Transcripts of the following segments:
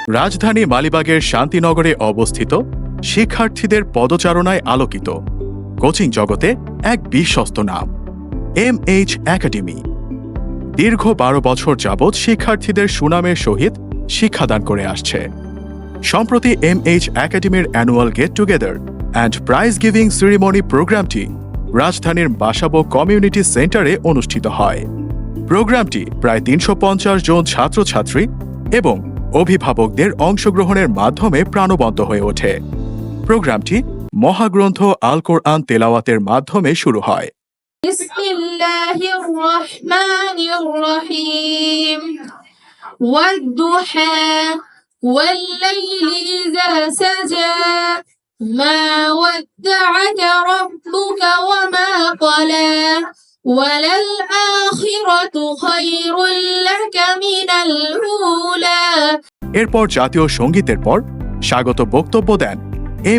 রাজধানী মালিবাগের শান্তিনগরে অবস্থিত, শিক্ষার্থীদের পদচারণায় আলোকিত, কোচিং জগতে এক বিশ্বস্ত নাম MH একাডেমি। দীর্ঘ 12 বছর যাবৎ শিক্ষার্থীদের সুনামের সহিত শিক্ষাদান করে আসছে। সম্প্রতি MH একাডেমির annual get together and prize giving ceremony প্রোগ্রামটি রাজধানীর বাসাবো কমিউনিটি সেন্টারে অনুষ্ঠিত হয়। প্রোগ্রামটি প্রায় 350 জন ছাত্রছাত্রী এবং অভিভাবকদের অংশগ্রহণের মাধ্যমে প্রাণবন্ত হয়ে ওঠে। প্রোগ্রামটি মহাগ্রন্থ আল কোরআন তেলাওয়াতের মাধ্যমে শুরু হয়। বিসমিল্লাহির রহমানির রহিম ওয়াদ-দুহা ওয়াল-লাইলি ইযা সাজা মা ওয়াদ্দা'আকা রাব্বুকা ওয়া মা ক্বালা ওয়ালাল আখিরাতু খায়রুল লাকা মিনাল উলা। এরপর জাতীয় সঙ্গীতের পর স্বাগত বক্তব্য দেন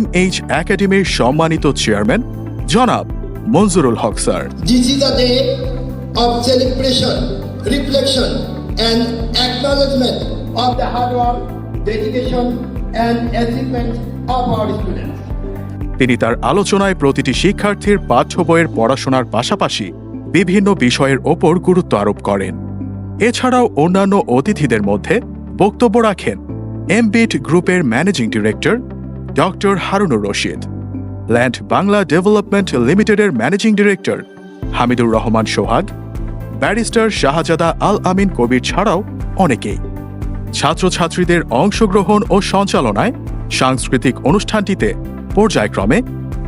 MH একাডেমির সম্মানিত চেয়ারম্যান জনাব মনজুরুল হক sir. This is a day of celebration, reflection and acknowledgement of the hard work, dedication and achievement of our students. তিনি তার আলোচনায় প্রতিটি শিক্ষার্থীর পাঠ্য বইয়ের পড়াশোনার পাশাপাশি বিভিন্ন বিষয়ের ওপর গুরুত্ব আরোপ করেন। এছাড়াও অন্যান্য অতিথিদের মধ্যে বক্তব্য রাখেন এমবিট গ্রুপের managing director doctor Harunur Rashid, land Bangla development লিমিটেডের ম্যানেজিং ডিরেক্টর হামিদুর রহমান সোহাগ, ব্যারিস্টার শাহজাদা আল আমিন কবির ছাড়াও অনেকেই। ছাত্রছাত্রীদের অংশগ্রহণ ও সঞ্চালনায় সাংস্কৃতিক অনুষ্ঠানটিতে পর্যায়ক্রমে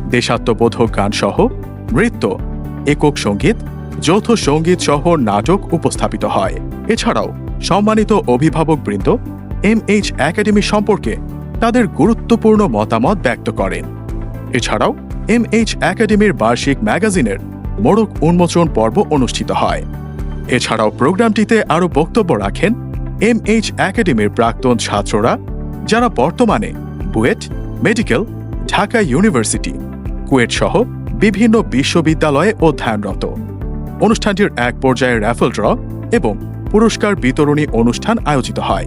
দেশাত্মবোধক গানসহ নৃত্য, একক সঙ্গীত, যৌথ সঙ্গীত সহ নাটক উপস্থাপিত হয়। এছাড়াও সম্মানিত অভিভাবকবৃন্দ MH একাডেমি সম্পর্কে তাদের গুরুত্বপূর্ণ মতামত ব্যক্ত করেন। এছাড়াও MH একাডেমির বার্ষিক ম্যাগাজিনের মোড়ক উন্মোচন পর্ব অনুষ্ঠিত হয়। এছাড়াও প্রোগ্রামটিতে আরও বক্তব্য রাখেন MH একাডেমির প্রাক্তন ছাত্ররা, যারা বর্তমানে বুয়েট, মেডিকেল, ঢাকা ইউনিভার্সিটি, কুয়েট সহ বিভিন্ন বিশ্ববিদ্যালয়ে অধ্যয়নরত। অনুষ্ঠানটির এক পর্যায়ে র্যাফল ড্র এবং পুরস্কার বিতরণী অনুষ্ঠান আয়োজিত হয়।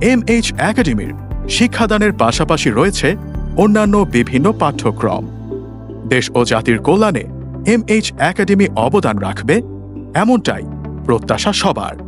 MH একাডেমির শিক্ষাদানের পাশাপাশি রয়েছে অন্যান্য বিভিন্ন পাঠ্যক্রম। দেশ ও জাতির কল্যাণে MH একাডেমি অবদান রাখবে, এমনটাই প্রত্যাশা সবার।